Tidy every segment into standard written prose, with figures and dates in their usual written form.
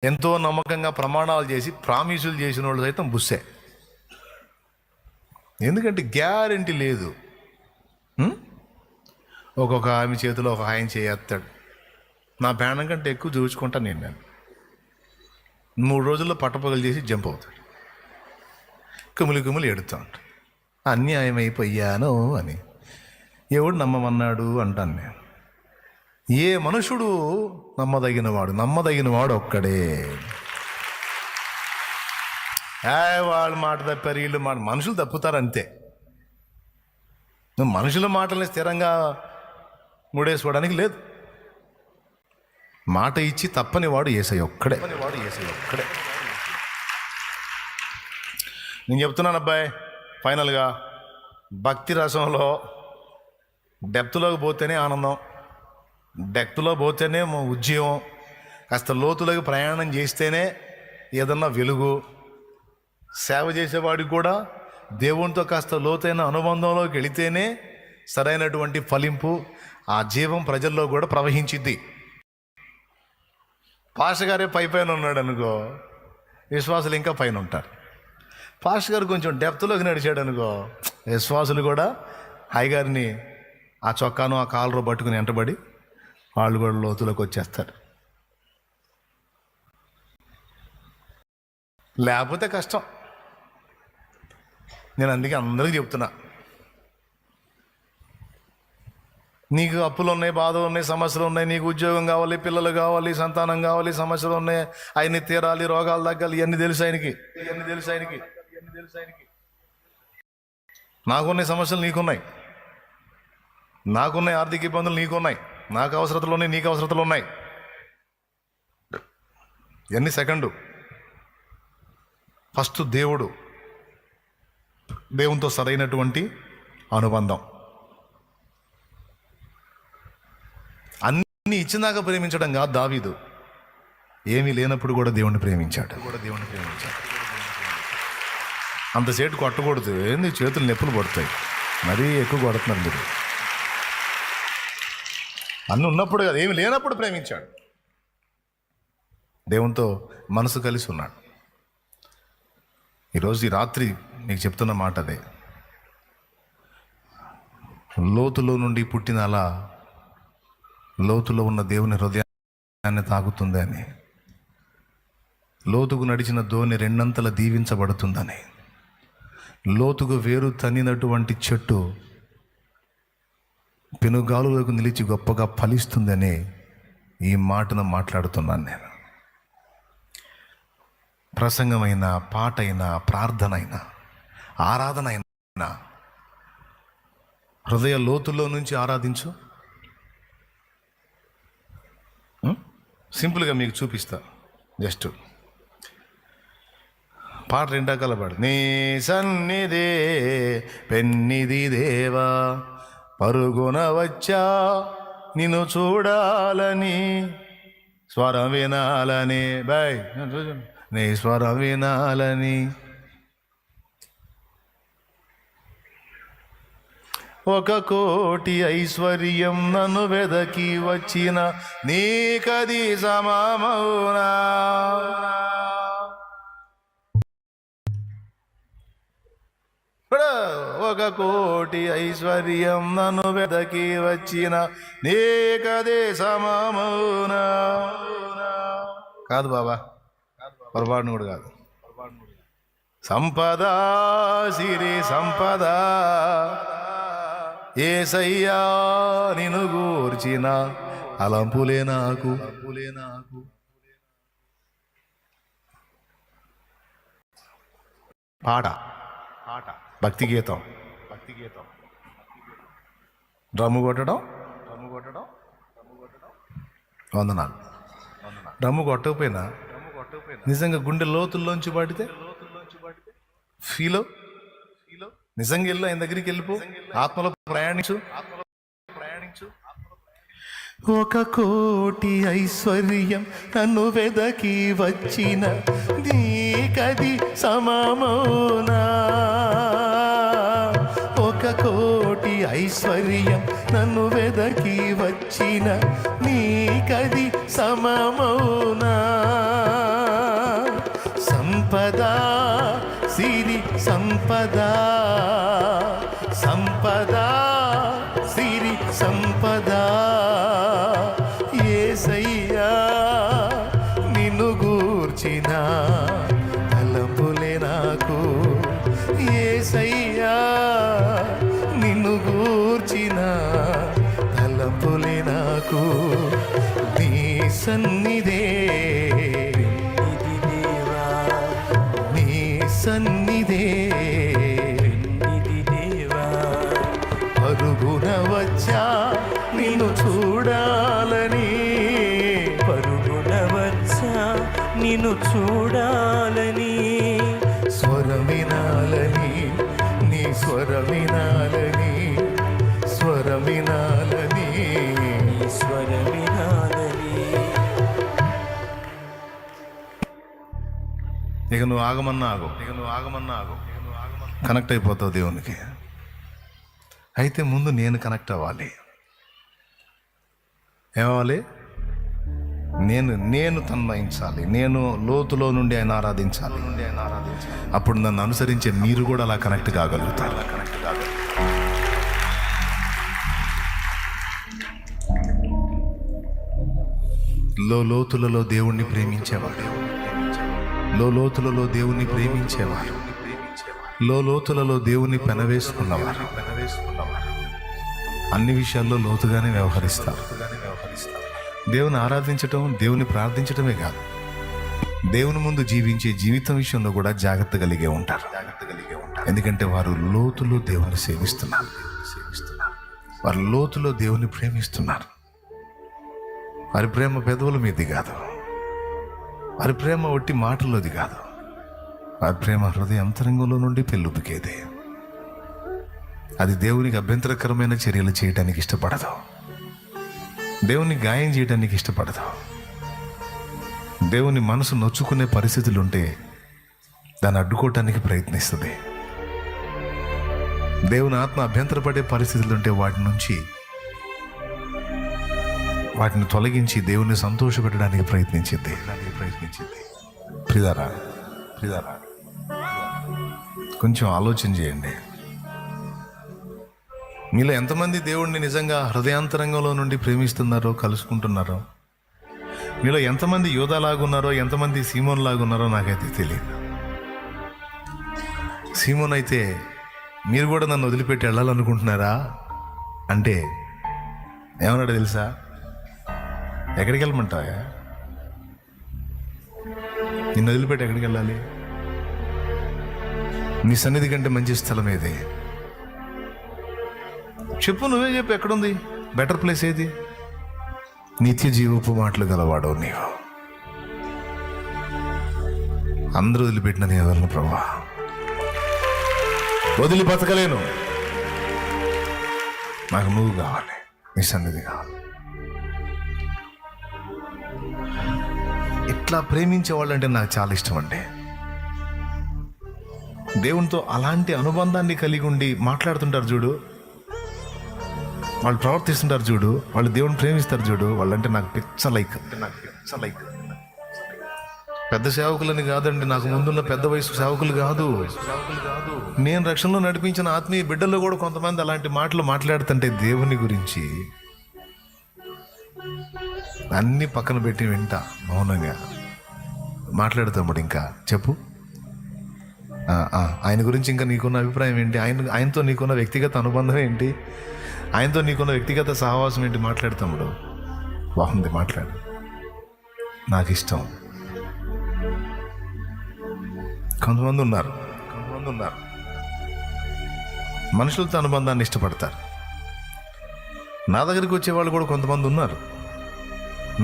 ఎంతో నమ్మకంగా ప్రమాణాలు చేసి ప్రామిసులు చేసిన వాళ్ళు సైతం బుస్సే. ఎందుకంటే గ్యారెంటీ లేదు. ఒక్కొక్క ఆమె చేతిలో ఒక ఆయన చేస్తాడు. నా ప్రాణం కంటే ఎక్కువ చూసుకుంటాను నేను 3 రోజుల్లో పట్టపగలు చేసి జంప్ అవుతాడు. కుమిలి ఎడుతూ ఉంటాడు. అన్యాయమైపోయాను అని ఎవడు నమ్మమన్నాడు అంటాను నేను. ఏ మనుషుడు నమ్మదగినవాడు ఒక్కడే. వాళ్ళు మాట తప్పారు, వీళ్ళు మాట, మనుషులు తప్పుతారు అంతే. మనుషుల మాటల్ని స్థిరంగా ముడేసుకోవడానికి లేదు. మాట ఇచ్చి తప్పని వాడు యేసయ్య ఒక్కడే. నేను చెప్తున్నాను అబ్బాయి, ఫైనల్గా భక్తి రసంలో డెప్త్లోకి పోతేనే ఆనందం, డెప్త్లో పోతేనే ఉద్యమం, కాస్త లోతులోకి ప్రయాణం చేస్తేనే ఏదన్నా వెలుగు. సేవ చేసేవాడికి కూడా దేవునితో కాస్త లోతైన అనుబంధంలోకి వెళితేనే సరైనటువంటి ఫలింపు, ఆ జీవం ప్రజల్లో కూడా ప్రవహించిద్ది. పాస్టర్ గారే పైన ఉన్నాడు అనుకో, విశ్వాసులు ఇంకా పైన ఉంటారు. పాస్టర్ గారు కొంచెం డెప్త్లోకి నడిచాడు అనుకో, విశ్వాసులు కూడా హైగారిని ఆ చొక్కాను ఆ కాలరు పట్టుకుని వెంటబడి వాళ్ళు కూడా లోతులోకి వచ్చేస్తారు. లేకపోతే కష్టం. నేను అందుకే అందరికీ చెప్తున్నా, నీకు అప్పులు ఉన్నాయి, బాధలు ఉన్నాయి, సమస్యలు ఉన్నాయి, నీకు ఉద్యోగం కావాలి, పిల్లలు కావాలి, సంతానం కావాలి, సమస్యలు ఉన్నాయి, ఆయన్ని తీరాలి, రోగాలు తగ్గాలి, ఇవన్నీ తెలుసు ఆయనకి. నాకున్నాయి సమస్యలు, నీకున్నాయి. నాకున్నాయి ఆర్థిక ఇబ్బందులు, నీకున్నాయి. నాకు అవసరతలు ఉన్నాయి, నీకు అవసరతలు ఉన్నాయి. ఇవన్నీ సెకండు. ఫస్ట్ దేవునితో సరైనటువంటి అనుబంధం. అన్నీ ఇచ్చినాక ప్రేమించడం కాదు. దావీదు ఏమీ లేనప్పుడు కూడా దేవుణ్ణి ప్రేమించాడు. అంతసేటు కొట్టకూడదు, ఏంది చేతులు నొప్పులు పడతాయి, మరీ ఎక్కువ కొడుతున్నారు మీరు. అన్నీ ఉన్నప్పుడు కాదు, ఏమి లేనప్పుడు ప్రేమించాడు. దేవునితో మనసు కలిసి ఉన్నాడు. ఈరోజు ఈ రాత్రి నీకు చెప్తున్న మాట అదే. లోతులో నుండి పుట్టిన అలా లోతులో ఉన్న దేవుని హృదయాన్ని తాకుతుంది అని, లోతుకు నడిచిన ధోని 2 అంతల దీవించబడుతుందని, లోతుకు వేరు తన్నినటువంటి చెట్టు పెనుగాలులకు నిలిచి గొప్పగా ఫలిస్తుందని ఈ మాటను మాట్లాడుతున్నాను నేను. ప్రసంగమైన, పాటైనా, ప్రార్థన అయినా, ఆరాధన అయినా హృదయ లోతుల్లో నుంచి ఆరాధించు. సింపుల్గా మీకు చూపిస్తా. జస్ట్ పాట 2 రకాల పాడు. నీ సన్నిధే పెన్నిది దేవా, పరుగున వచ్చా నిన్ను చూడాలని, స్వరం వినాలని, బాయ్ నీ స్వరం వినాలని, ఒక కోటి ఐశ్వర్యం నన్ను వెదకి వచ్చిన నీకది సమమౌనా. ఒక కోటి ఐశ్వర్యం నన్ను వెదకి వచ్చిన నీకదే సమమౌనా. కాదు బాబా, పొరపాటును కూడా కాదు. సంపద సిరి సంపద యేసయ్యా నిన్ను గూర్చిన అలంపులే నాకు. పాట భక్తి గీతం. డ్రమ్ము కొట్టడం వందనాలు. డ్రమ్ము కొట్టకపోయినా నిజంగా గుండె లోతుల్లోంచి పడితే ఫీలో నిజంగా వెళ్ళు, ఆయన దగ్గరికి వెళ్ళిపో, ఆత్మలో ప్రయాణించు. ఒక కోటి ఐశ్వర్యం నన్ను వెదకి వచ్చిన నీకది సమమౌనా. ఒక కోటి ఐశ్వర్యం నన్ను వెదకి వచ్చిన నీకది సమమౌనా. సంపద సిరి సంపద, సంపద సిరి సంపద, యేసయ్యా నిన్ను గూర్చిన తలంపులే నాకు, యేసయ్యా నిన్ను గూర్చిన తలంపులే నాకు, నీ సన్నిధే నీ సన్నిధే పరుగున వచ్చా నిన్ను చూడాలని, పరుగున వచ్చా నిన్ను చూడాలని, స్వరమినాలని నీ స్వరమినాలని, స్వరమినాలని స్వరమినాలని. ఇక నువ్వు ఆగమన్నా ఆగు, కనెక్ట్ అయిపోతావు దేవునికి. అయితే ముందు నేను కనెక్ట్ అవ్వాలి. ఏమవ్వాలి? నేను తన్మయించాలి, నేను లోతులో నుండి ఆయన ఆరాధించాలి. అప్పుడు నన్ను అనుసరించే మీరు కూడా అలా కనెక్ట్ కాగలుగుతారు. లోతులలో దేవుణ్ణి ప్రేమించేవాడు, లోతులలో దేవుణ్ణి ప్రేమించేవారు, లోతులలో దేవుణ్ణి పెనవేసుకున్నవారు అన్ని విషయాల్లో లోతుగానే వ్యవహరిస్తారు. దేవుని ఆరాధించటం, దేవుని ప్రార్థించటమే కాదు, దేవుని ముందు జీవించే జీవితం విషయంలో కూడా జాగ్రత్త కలిగే ఉంటారు. ఎందుకంటే వారు లోతులో దేవుని సేవిస్తున్నారు, వారు లోతులో దేవుని ప్రేమిస్తున్నారు. వారి ప్రేమ పెదవుల మీది కాదు, వారి ప్రేమ ఒట్టి మాటల్లోది కాదు, వారి ప్రేమ హృదయ అంతరంగంలో నుండి పెళ్ళుబికేది. అది దేవునికి అభ్యంతరకరమైన చర్యలు చేయడానికి ఇష్టపడదు, దేవుని గాయం చేయడానికి ఇష్టపడదు. దేవుని మనసు నొచ్చుకునే పరిస్థితులు ఉంటే దాన్ని అడ్డుకోవటానికి ప్రయత్నిస్తుంది. దేవుని ఆత్మ అభ్యంతరపడే పరిస్థితులు ఉంటే వాటిని తొలగించి దేవుని సంతోషపెట్టడానికి ప్రయత్నించింది. ప్రియులారా, కొంచెం ఆలోచన చేయండి. మీలో ఎంతమంది దేవుణ్ణి నిజంగా హృదయాంతరంగంలో నుండి ప్రేమిస్తున్నారో, కలుసుకుంటున్నారో? మీలో ఎంతమంది యోధాలాగున్నారో, ఎంతమంది సీమోన్ లాగున్నారో నాకైతే తెలియదు. సీమోన్ అయితే మీరు కూడా నన్ను వదిలిపెట్టి వెళ్ళాలనుకుంటున్నారా అంటే ఏమన్నాడు తెలుసా? ఎక్కడికి వెళ్ళమంటావా? నిన్ను వదిలిపెట్టి ఎక్కడికి వెళ్ళాలి? నీ సన్నిధి కంటే మంచి స్థలం ఏది? చెప్పు, నువ్వే చెప్పు, ఎక్కడుంది బెటర్ ప్లేస్ ఏది? నిత్య జీవపు మాటలు గలవాడవు నీవు. అందరూ వదిలిపెట్టిన నీ వదలను ప్రభువా, వదిలి బతకలేను, నాకు నువ్వు కావాలి, నీ సన్నిధి కావాలి. ఇట్లా ప్రేమించే వాళ్ళంటే నాకు చాలా ఇష్టం అండి. దేవునితో అలాంటి అనుబంధాన్ని కలిగి ఉండి మాట్లాడుతుంటారు చూడు, వాళ్ళు ప్రవర్తిస్తుంటారు చూడు, వాళ్ళు దేవుని ప్రేమిస్తారు చూడు, వాళ్ళంటే నాకు పిచ్చ లైక్. పెద్ద సేవకులని కాదండి, నాకు ముందున్న పెద్ద వయసు సేవకులు కాదు. నేను రక్షణలో నడిపించిన ఆత్మీయ బిడ్డల్లో కూడా కొంతమంది అలాంటి మాటలు మాట్లాడుతుంటే దేవుని గురించి అన్నీ పక్కన పెట్టి వింటా మౌనంగా. మాట్లాడుతాడు ఇంకా చెప్పు, ఆయన గురించి ఇంకా నీకున్న అభిప్రాయం ఏంటి? ఆయనతో నీకున్న వ్యక్తిగత అనుబంధం ఏంటి? ఆయనతో నీకున్న వ్యక్తిగత సహవాసం ఏంటి? మాట్లాడతాముడు, బాగుంది, మాట్లాడు, నాకు ఇష్టం. కొంతమంది ఉన్నారు మనుషులతో అనుబంధాన్ని ఇష్టపడతారు. నా దగ్గరికి వచ్చేవాళ్ళు కూడా కొంతమంది ఉన్నారు,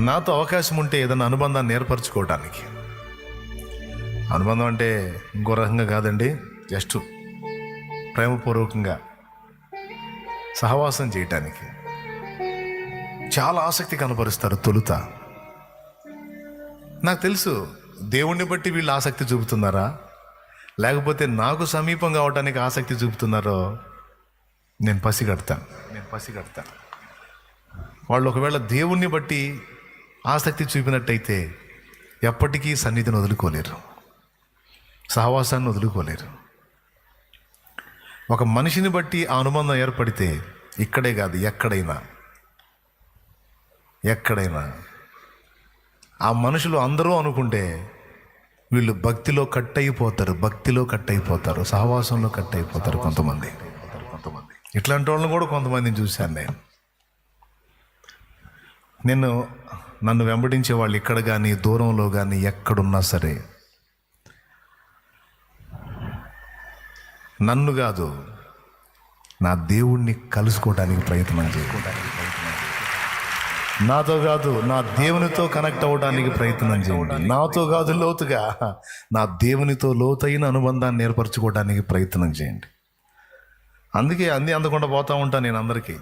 నాతో అవకాశం ఉంటే ఏదైనా అనుబంధాన్ని ఏర్పరచుకోవడానికి. అనుబంధం అంటే ఇంకో రకంగా కాదండి, జస్ట్ ప్రేమపూర్వకంగా సహవాసం చేయటానికి చాలా ఆసక్తి కనపరుస్తారు తొలుత. నాకు తెలుసు దేవుణ్ణి బట్టి వీళ్ళు ఆసక్తి చూపుతున్నారా, లేకపోతే నాకు సమీపం కావడానికి ఆసక్తి చూపుతున్నారో నేను పసిగడతాను. వాళ్ళు ఒకవేళ దేవుణ్ణి బట్టి ఆసక్తి చూపినట్టయితే ఎప్పటికీ సన్నిధిని వదులుకోలేరు. సహవాసాన్ని వదులుకోలేరు. ఒక మనిషిని బట్టి ఆ అనుబంధం ఏర్పడితే ఇక్కడే కాదు ఎక్కడైనా ఆ మనుషులు అందరూ అనుకుంటే వీళ్ళు భక్తిలో కట్ అయిపోతారు, సహవాసంలో కట్ అయిపోతారు కొంతమంది. ఇట్లాంటి వాళ్ళని కూడా కొంతమందిని చూశాను నేను. నన్ను వెంబడించే వాళ్ళు ఇక్కడ కానీ దూరంలో కానీ ఎక్కడున్నా సరే నన్ను కాదు, నా దేవుణ్ణి కలుసుకోవడానికి ప్రయత్నం చేయడానికి, నాతో కాదు నా దేవునితో కనెక్ట్ అవ్వడానికి ప్రయత్నం చేయండి. నాతో కాదు, లోతుగా నా దేవునితో లోతైన అనుబంధాన్ని ఏర్పరచుకోవడానికి ప్రయత్నం చేయండి. అందుకే అందకుండా పోతూ ఉంటాను నేను అందరికీ.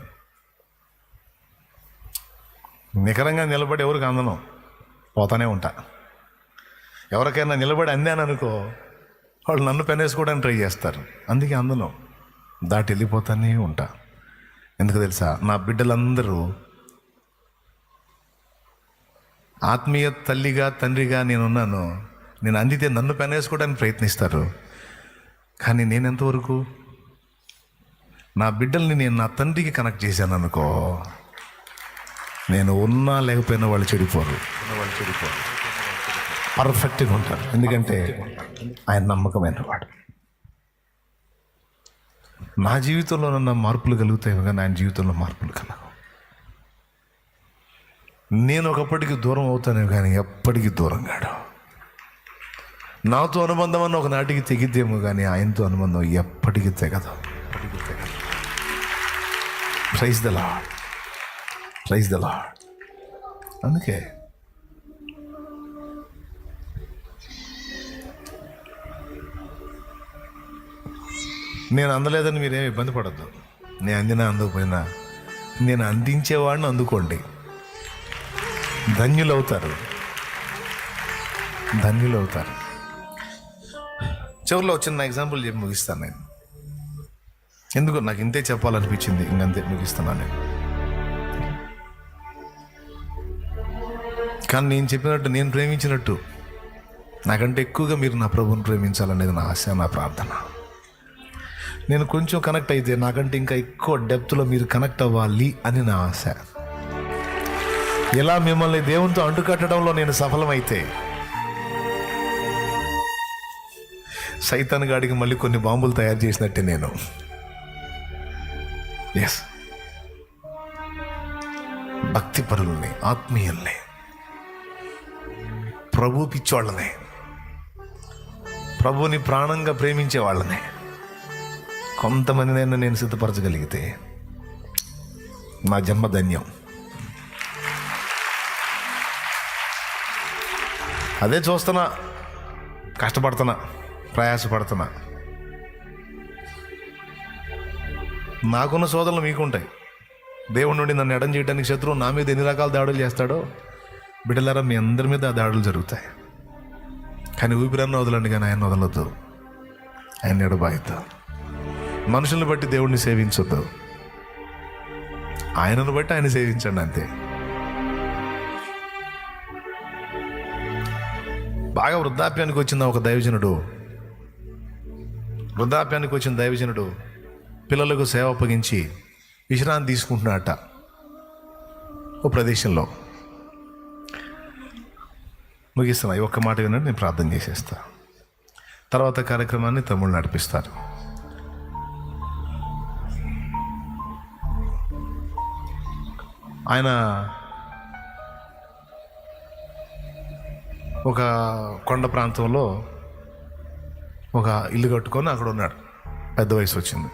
నికరంగా నిలబడి ఎవరికి అందను, పోతానే ఉంటా. ఎవరికైనా నిలబడి అందాను అనుకో, వాళ్ళు నన్ను పెనేసుకోవడానికి ట్రై చేస్తారు. అందుకే అందను, దాటి వెళ్ళిపోతానే ఉంటా. ఎందుకు తెలుసా, నా బిడ్డలందరూ ఆత్మీయ తల్లిగా తండ్రిగా నేనున్నాను. నేను అందితే నన్ను పెనేసుకోవడానికి ప్రయత్నిస్తారు. కానీ నేను ఎంతవరకు నా బిడ్డల్ని నేను నా తండ్రికి కనెక్ట్ చేశాను అనుకో, నేను ఉన్నా లేకపోయినా వాళ్ళు చెడిపోరు, పర్ఫెక్ట్గా ఉంటారు. ఎందుకంటే ఆయన నమ్మకమైన వాడు. నా జీవితంలో ఉన్న మార్పులు కలుగుతాయి కానీ ఆయన జీవితంలో మార్పులు కలగవు. నేను ఒకప్పటికి దూరం అవుతానే కానీ ఎప్పటికీ దూరం కాడు. నాతో అనుబంధం అన్న ఒక నాటికి తెగిద్దేమో కానీ ఆయనతో అనుబంధం ఎప్పటికీ తెగదు. Praise the Lord. అందుకే నేను అందలేదని మీరేం ఇబ్బంది పడద్దు. నేను అందినా అందకపోయినా నేను అందించేవాడిని అందుకోండి, ధన్యులవుతారు. చివరిలో చిన్న ఎగ్జాంపుల్ చెప్పి ముగిస్తాను నేను. ఎందుకు నాకు ఇంతే చెప్పాలనిపించింది, ఇంకంతే ముగిస్తున్నాను నేను. కానీ నేను చెప్పినట్టు, నేను ప్రేమించినట్టు నాకంటే ఎక్కువగా మీరు నా ప్రభువుని ప్రేమించాలనేది నా ఆశ, నా ప్రార్థన. నేను కొంచెం కనెక్ట్ అయితే నాకంటే ఇంకా ఎక్కువ డెప్త్లో మీరు కనెక్ట్ అవ్వాలి అని నా ఆశ. ఇలా మిమ్మల్ని దేవునితో అంటుకట్టడంలో నేను సఫలమైతే సైతాన్ గాడికి మళ్ళీ కొన్ని బాంబులు తయారు చేసినట్టే నేను. ఎస్, భక్తి పరులని, ఆత్మీయుల్ని, ప్రభు పిచ్చోళ్ళని, ప్రభుని ప్రాణంగా ప్రేమించే వాళ్ళని కొంతమందినైనా నేను సిద్ధపరచగలిగితే నా జన్మ ధన్యం. అదే చూస్తున్నా, కష్టపడుతున్నా, ప్రయాసపడుతున్నా. నాకున్న సోదరులు మీకుంటాయి. దేవుడి నుండి నన్ను ఎడం చేయడానికి శత్రువు నా మీద ఎన్ని రకాల దాడులు చేస్తాడో బిడ్డలారా, మీ అందరి మీద ఆ దాడులు జరుగుతాయి. కానీ ఊపిరన్న వదలండి, కానీ ఆయన వదలొద్దు, ఆయన ఎడబాయిద్దు. మనుషుల్ని బట్టి దేవుడిని సేవించొద్దు, ఆయనను బట్టి ఆయన సేవించండి, అంతే. బాగా వృద్ధాప్యానికి వచ్చిన దైవజనుడు పిల్లలకు సేవ అప్పగించి విశ్రాంతి తీసుకుంటున్నాడట ఓ ప్రదేశంలో. ముగిస్తున్నా, ఈ ఒక్క మాట వినండి, నేను ప్రార్థన చేసేస్తా. తర్వాత కార్యక్రమాన్ని తమ్ముళ్ళు నడిపిస్తారు. ఆయన ఒక కొండ ప్రాంతంలో ఒక ఇల్లు కట్టుకొని అక్కడ ఉన్నాడు. పెద్ద వయసు వచ్చింది.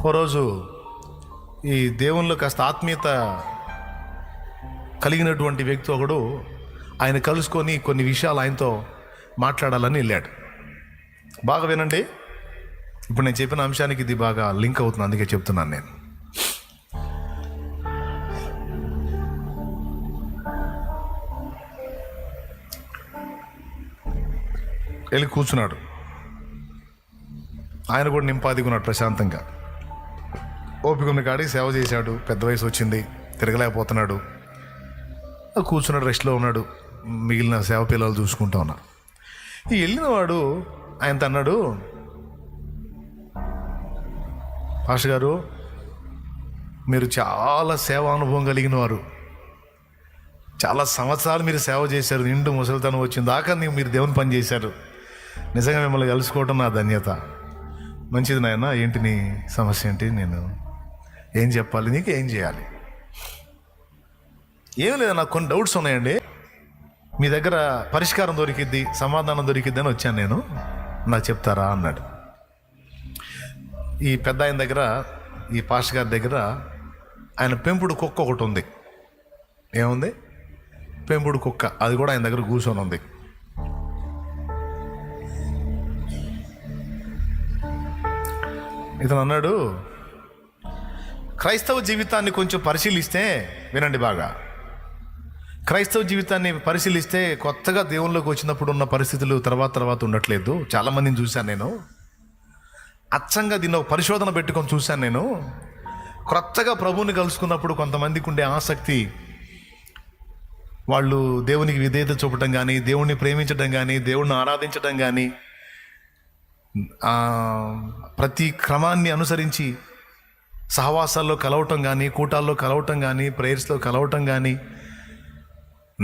ఓ రోజు ఈ దేవునిలో కాస్త ఆత్మీయత కలిగినటువంటి వ్యక్తి ఒకడు ఆయన కలుసుకొని కొన్ని విషయాలు ఆయనతో మాట్లాడాలని వెళ్ళాడు. బాగా వినండి, ఇప్పుడు నేను చెప్పిన అంశానికి ఇది బాగా లింక్ అవుతుంది, అందుకే చెప్తున్నాను నేను. వెళ్ళి కూర్చున్నాడు. ఆయన కూడా నింపాదిగా ఉన్నాడు, ప్రశాంతంగా. ఓపిక ఉన్న కాడికి సేవ చేశాడు. పెద్ద వయసు వచ్చింది, తిరగలేకపోతున్నాడు. కూర్చున్నాడు, రెస్ట్లో ఉన్నాడు. మిగిలిన సేవ పిల్లలు చూసుకుంటూ ఉన్నారు. ఈ వెళ్ళినవాడు ఆయనతో అన్నాడు, పాస్టర్ గారు మీరు చాలా సేవా అనుభవం కలిగిన వారు, చాలా సంవత్సరాలు మీరు సేవ చేశారు, నిండు ముసలితనం వచ్చిన దాకా మీరు దేవుని పని చేశారు, నిజంగా మిమ్మల్ని కలుసుకోవటం నా ధన్యత. మంచిది నాయన, ఏంటి నీ సమస్య ఏంటి, నేను ఏం చెప్పాలి, నీకు ఏం చేయాలి? ఏం లేదు, నాకు కొన్ని డౌట్స్ ఉన్నాయండి, మీ దగ్గర పరిష్కారం దొరికిద్ది, సమాధానం దొరికిద్ది అని వచ్చాను నేను, నాకు చెప్తారా అన్నాడు. ఈ పెద్ద ఆయన దగ్గర, ఈ పాస్టర్ గారి దగ్గర ఆయన పెంపుడు కుక్క ఒకటి ఉంది. ఏముంది? పెంపుడు కుక్క. అది కూడా ఆయన దగ్గర కూర్చొని ఉంది. ఇతను అన్నాడు, క్రైస్తవ జీవితాన్ని కొంచెం పరిశీలిస్తే, వినండి బాగా, క్రైస్తవ జీవితాన్ని పరిశీలిస్తే కొత్తగా దేవుళ్ళలోకి వచ్చినప్పుడు ఉన్న పరిస్థితులు తర్వాత ఉండట్లేదు. చాలామందిని చూశాను నేను, అచ్చంగా దీన్ని ఒక పరిశోధన పెట్టుకొని చూశాను నేను. క్రొత్తగా ప్రభువుని కలుసుకున్నప్పుడు కొంతమందికి ఉండే ఆసక్తి, వాళ్ళు దేవునికి విధేయత చూపటం కానీ, దేవుణ్ణి ప్రేమించడం కానీ, దేవుణ్ణి ఆరాధించడం కానీ, ప్రతి క్రమాన్ని అనుసరించి సహవాసాల్లో కలవటం కానీ, కూటాల్లో కలవటం కానీ, ప్రేయర్స్లో కలవటం కానీ,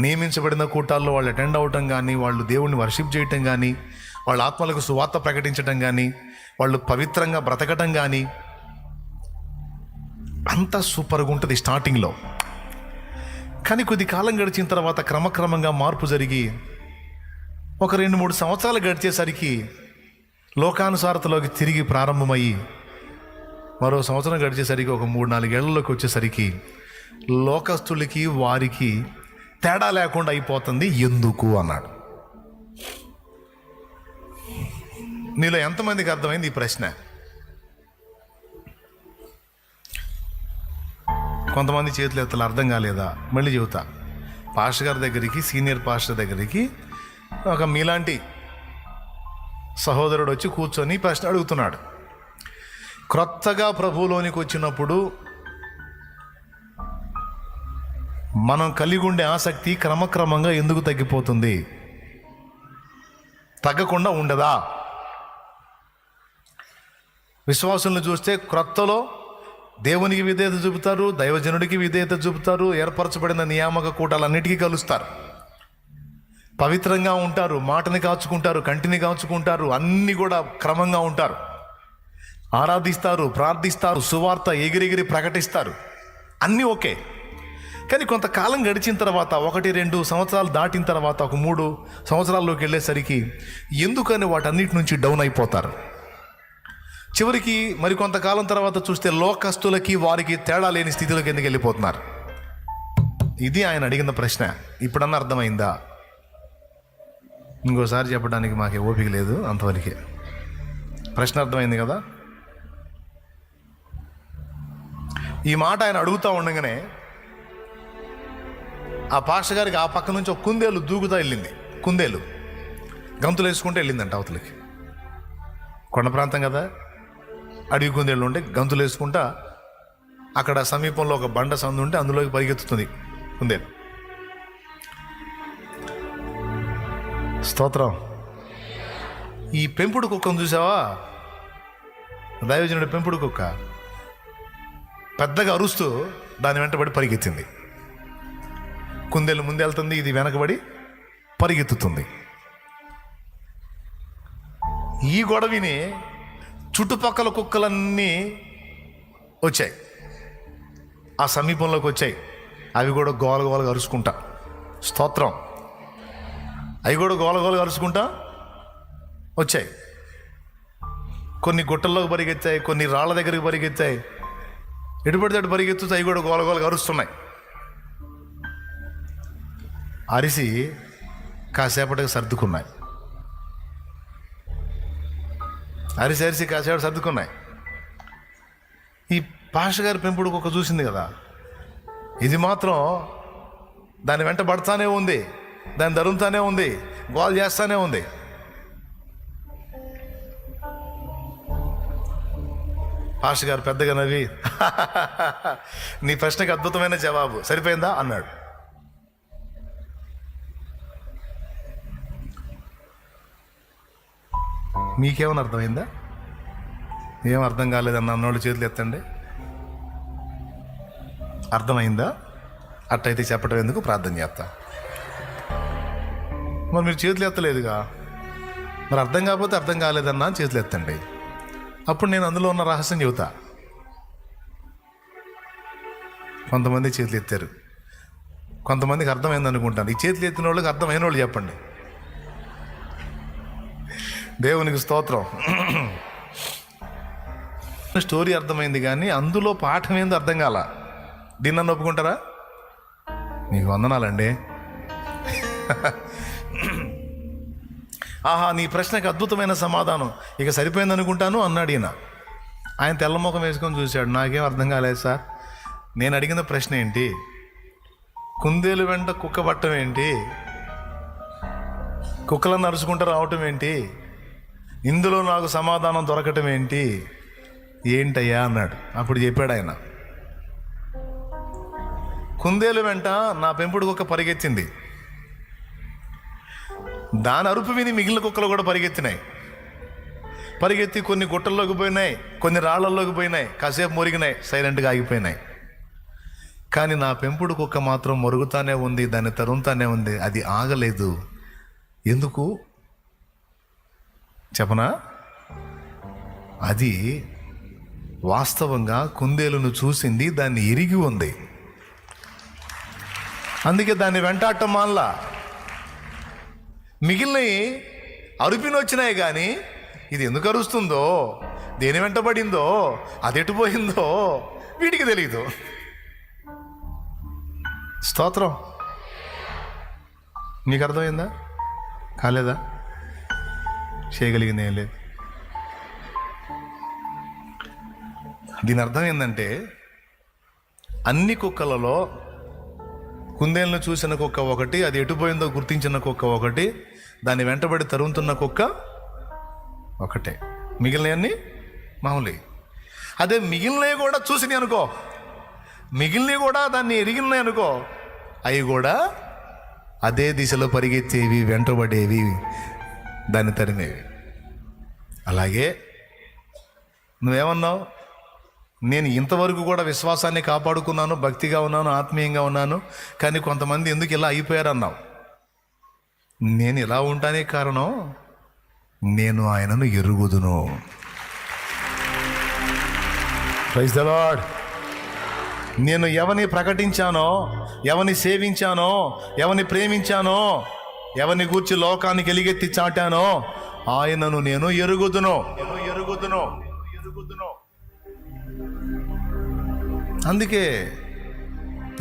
నియమించబడిన కూటాల్లో వాళ్ళు అటెండ్ అవ్వటం కానీ, వాళ్ళు దేవుణ్ణి వర్షిప్ చేయటం కానీ, వాళ్ళ ఆత్మలకు సువార్త ప్రకటించటం కానీ, వాళ్ళు పవిత్రంగా బ్రతకటం కానీ, అంతా సూపర్గా ఉంటుంది స్టార్టింగ్లో. కానీ కొద్ది కాలం గడిచిన తర్వాత క్రమక్రమంగా మార్పు జరిగి ఒక 2-3 సంవత్సరాలు గడిచేసరికి లోకానుసారతలోకి తిరిగి ప్రారంభమయ్యి, మరో సంవత్సరం గడిచేసరికి ఒక 3-4 ఏళ్లలోకి వచ్చేసరికి లోకస్తులకి వారికి తేడా లేకుండా అయిపోతుంది. ఎందుకు అన్నాడు. నీలో ఎంతమందికి అర్థమైంది ఈ ప్రశ్న? కొంతమంది చేతులు ఎత్తలు అర్థం కాలేదా? మళ్ళీ చెబుతా. పాస్టర్ గారి దగ్గరికి, సీనియర్ పాస్టర్ దగ్గరికి ఒక మీలాంటి సహోదరుడు వచ్చి కూర్చొని ప్రశ్న అడుగుతున్నాడు. క్రొత్తగా ప్రభువులోనికి వచ్చినప్పుడు మనం కలిగి ఉండే ఆసక్తి క్రమక్రమంగా ఎందుకు తగ్గిపోతుంది? తగ్గకుండా ఉండదా? విశ్వాసులను చూస్తే క్రొత్తలో దేవునికి విధేయత చూపుతారు, దైవజనుడికి విధేయత చూపుతారు, ఏర్పరచబడిన నియామక కూటాలన్నిటికీ కలుస్తారు, పవిత్రంగా ఉంటారు, మాటని కాచుకుంటారు, కంటిని కాచుకుంటారు, అన్నీ కూడా క్రమంగా ఉంటారు, ఆరాధిస్తారు, ప్రార్థిస్తారు, సువార్త ఎగిరెగిరి ప్రకటిస్తారు, అన్నీ ఓకే. కానీ కొంతకాలం గడిచిన తర్వాత, 1-2 సంవత్సరాలు దాటిన తర్వాత, ఒక 3 సంవత్సరాల్లోకి వెళ్ళేసరికి ఎందుకని వాటన్నిటి నుంచి డౌన్ అయిపోతారు. చివరికి మరికొంతకాలం తర్వాత చూస్తే లోకస్తులకి వారికి తేడా లేని స్థితిలోకి ఎందుకు వెళ్ళిపోతున్నారు? ఇది ఆయన అడిగిన ప్రశ్న. ఇప్పుడన్నా అర్థమైందా? ఇంకోసారి చెప్పడానికి మాకే ఓపిక లేదు, అంతవరకే. ప్రశ్న అర్థమైంది కదా? ఈ మాట ఆయన అడుగుతూ ఉండగానే ఆ పాస్టర్ గారికి ఆ పక్క నుంచి ఒక కుందేలు దూకుతా వెళ్ళింది. కుందేలు గంతులు వేసుకుంటూ వెళ్ళిందంట అవతలకి. కొండ ప్రాంతం కదా, అడవి కుందేళ్ళు ఉంటే గంతులు వేసుకుంటా అక్కడ సమీపంలో ఒక బండ సందు ఉంటే అందులోకి పరిగెత్తుతుంది కుందేలు. స్తోత్రం. ఈ పెంపుడు కుక్కను చూసావా? దైవజనుడి పెంపుడు కుక్క పెద్దగా అరుస్తూ దాని వెంటబడి పరిగెత్తింది. కుందేలు ముందెళ్తుంది, ఇది వెనకబడి పరిగెత్తుతుంది. ఈ గొడవిని చుట్టుపక్కల కుక్కలన్నీ వచ్చాయి, ఆ సమీపంలోకి వచ్చాయి. అవి కూడా గోలగోలగా అరుచుకుంటా, స్తోత్రం, అవి కూడా గోలగోలగా అరుచుకుంటా వచ్చాయి. కొన్ని గుట్టల్లోకి పరిగెత్తాయి, కొన్ని రాళ్ళ దగ్గరికి పరిగెత్తాయి, ఎటుపడితే అటు పరిగెత్తు, అవి కూడా గోలగోలగా అరుస్తున్నాయి. అరిసి కాసేపటికి సర్దుకున్నాయి. అరిసి కాసేపటి సర్దుకున్నాయి. ఈ పాస్టర్ గారి పెంపుడు కుక్క చూసింది కదా, ఇది మాత్రం దాని వెంట పడతానే ఉంది, దాన్ని ధరుముతానే ఉంది, గోల్ చేస్తానే ఉంది. పాస్టర్ గారు పెద్దగా నవ్వి, నీ ప్రశ్నకు అద్భుతమైన జవాబు, సరిపోయిందా అన్నాడు. మీకేమైనా అర్థమైందా? ఏం అర్థం కాలేదన్న అన్నోళ్ళు చేతులు ఎత్తండి. అర్థమైందా? అట్టయితే చెప్పడం ఎందుకు, ప్రార్థన చేస్తా. మరి మీరు చేతులు ఎత్తలేదుగా, మరి అర్థం కాకపోతే అర్థం కాలేదన్నా అని చేతులు ఎత్తండి. అప్పుడు నేను అందులో ఉన్న రహస్యం చెబుతా. కొంతమంది చేతులు ఎత్తారు, కొంతమందికి అర్థమైంది అనుకుంటాను. ఈ చేతులు ఎత్తిన వాళ్ళకి అర్థమైన వాళ్ళు చెప్పండి. దేవునికి స్తోత్రం. స్టోరీ అర్థమైంది కానీ అందులో పాఠం ఏందో అర్థం కాల. దీన్ని నన్ను ఒప్పుకుంటారా? మీకు వందనాలండి. ఆహా, నీ ప్రశ్నకు అద్భుతమైన సమాధానం, ఇక సరిపోయింది అనుకుంటాను అన్నాడు ఈయన. ఆయన తెల్లముఖం వేసుకొని చూశాడు. నాకేం అర్థం కాలేదు సార్. నేను అడిగిన ప్రశ్న ఏంటి? కుందేలు వెంట కుక్క పట్టం ఏంటి? కుక్కలను నడుచుకుంటూ రావటం ఏంటి? ఇందులో నాకు సమాధానం దొరకటం ఏంటి? ఏంటయ్యా అన్నాడు. అప్పుడు చెప్పాడు ఆయన, కుందేలు వెంట నా పెంపుడు కుక్క పరిగెత్తింది. దాని అరుపు విని మిగిలిన కుక్కలు కూడా పరిగెత్తినాయి. పరిగెత్తి కొన్ని గుట్టల్లోకి పోయినాయి, కొన్ని రాళ్లలోకి పోయినాయి, కాసేపు మురిగినాయి, సైలెంట్గా ఆగిపోయినాయి. కానీ నా పెంపుడు కుక్క మాత్రం మొరుగుతానే ఉంది, దాన్ని తరుముతానే ఉంది, అది ఆగలేదు. ఎందుకు చెప్పనా? అది వాస్తవంగా కుందేలును చూసింది, దాన్ని ఎరిగి ఉంది. అందుకే దాన్ని వెంటాడటం మానలా. మిగిలినవి అరుపిని వచ్చినాయి కానీ ఇది ఎందుకు అరుస్తుందో, దేని వెంటబడిందో, అది ఎటుపోయిందో వీటికి తెలియదు. స్తోత్రం. మీకు అర్థమైందా? కాలేదా? చేయగలిగింది ఏం లేదు. దీని అర్థం ఏంటంటే, అన్ని కుక్కలలో కుందేలను చూసిన కుక్క ఒకటి, అది ఎటుపోయిందో గుర్తించిన కుక్క ఒకటి, దాన్ని వెంటబడి తరుముతున్న కుక్క ఒకటే. మిగిలినవన్నీ మామూలు. అదే మిగిలినవి కూడా చూసినాయి అనుకో, మిగిలినవి కూడా దాన్ని ఎరిగినాయి అనుకో, అవి కూడా అదే దిశలో పరిగెత్తేవి, వెంటబడేవి, దాన్ని తరిమేవి. అలాగే నువ్వేమన్నావు? నేను ఇంతవరకు కూడా విశ్వాసాన్ని కాపాడుకున్నాను, భక్తిగా ఉన్నాను, ఆత్మీయంగా ఉన్నాను, కానీ కొంతమంది ఎందుకు ఇలా అయిపోయారన్నావు. నేను ఇలా ఉంటానే కారణం, నేను ఆయనను ఎరుగుదును. Praise the Lord. నేను ఎవరిని ప్రకటించానో, ఎవరిని సేవించానో, ఎవరిని ప్రేమించానో, ఎవరిని గూర్చి లోకానికి ఎలిగెత్తి చాటానో, ఆయనను నేను ఎరుగుదును. అందుకే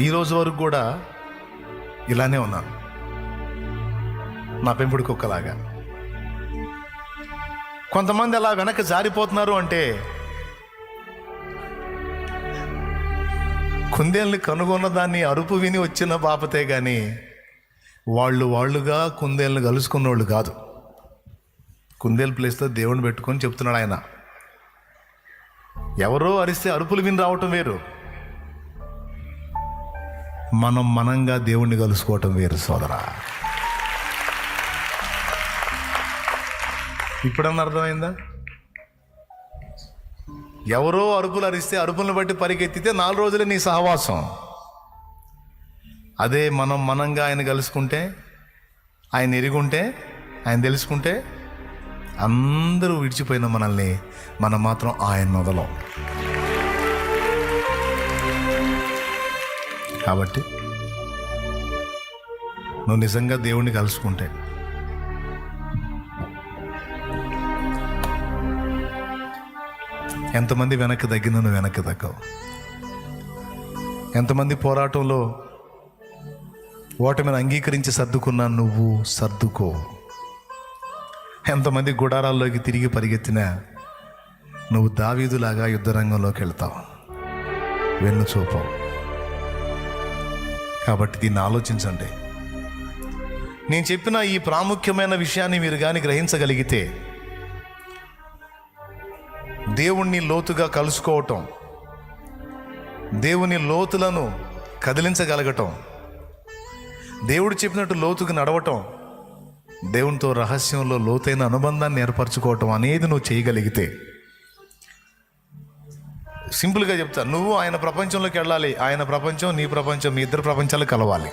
ఈరోజు వరకు కూడా ఇలానే ఉన్నాను, నా పెంపుడు కుక్కలాగా. కొంతమంది అలా వెనక్కి జారిపోతున్నారు అంటే కుందేల్ని కనుగొన్న దాన్ని అరుపు విని వచ్చిన బాపతే కానీ వాళ్ళుగా కుందేల్ని కలుసుకున్న వాళ్ళు కాదు. కుందేలు ప్లేస్తో దేవుని పెట్టుకొని చెప్తున్నాడు ఆయన. ఎవరో అరిస్తే అరుపులు విని రావటం వేరు, మనంగా దేవుణ్ణి కలుసుకోవటం వేరు సోదరా. ఇప్పుడన్నా అర్థమైందా? ఎవరో అరుపులు అరిస్తే అరుపులను బట్టి పరిగెత్తితే 4 రోజులే నీ సహవాసం. అదే మనంగా ఆయన కలుసుకుంటే, ఆయన ఎరుగుంటే, ఆయన తెలుసుకుంటే, అందరూ విడిచిపోయిన మనల్ని మనం మాత్రం ఆయన వదలం. కాబట్టి నువ్వు నిజంగా దేవుణ్ణి కలుసుకుంటే, ఎంతమంది వెనక్కి తగ్గినా నువ్వు వెనక్కి తగ్గవు. ఎంతమంది పోరాటంలో ఓటమిని అంగీకరించి సర్దుకున్నా నువ్వు సర్దుకో. ఎంతమంది గుడారాల్లోకి తిరిగి పరిగెత్తినా నువ్వు దావీదులాగా యుద్ధరంగంలోకి వెళ్తావు, వెన్ను చూపవు. కాబట్టి దీన్ని ఆలోచించండి. నేను చెప్పిన ఈ ప్రాముఖ్యమైన విషయాన్ని మీరు కానీ గ్రహించగలిగితే, దేవుణ్ణి లోతుగా కలుసుకోవటం, దేవుని లోతులను కదిలించగలగటం, దేవుడు చెప్పినట్టు లోతుకు నడవటం దేవునితో రహస్యంలో లోతైన అనుబంధాన్ని ఏర్పరచుకోవటం అనేది నువ్వు చేయగలిగితే, సింపుల్గా చెప్తా, నువ్వు ఆయన ప్రపంచంలోకి వెళ్ళాలి, ఆయన ప్రపంచం నీ ప్రపంచం, మీ ఇద్దరు ప్రపంచాలు కలవాలి.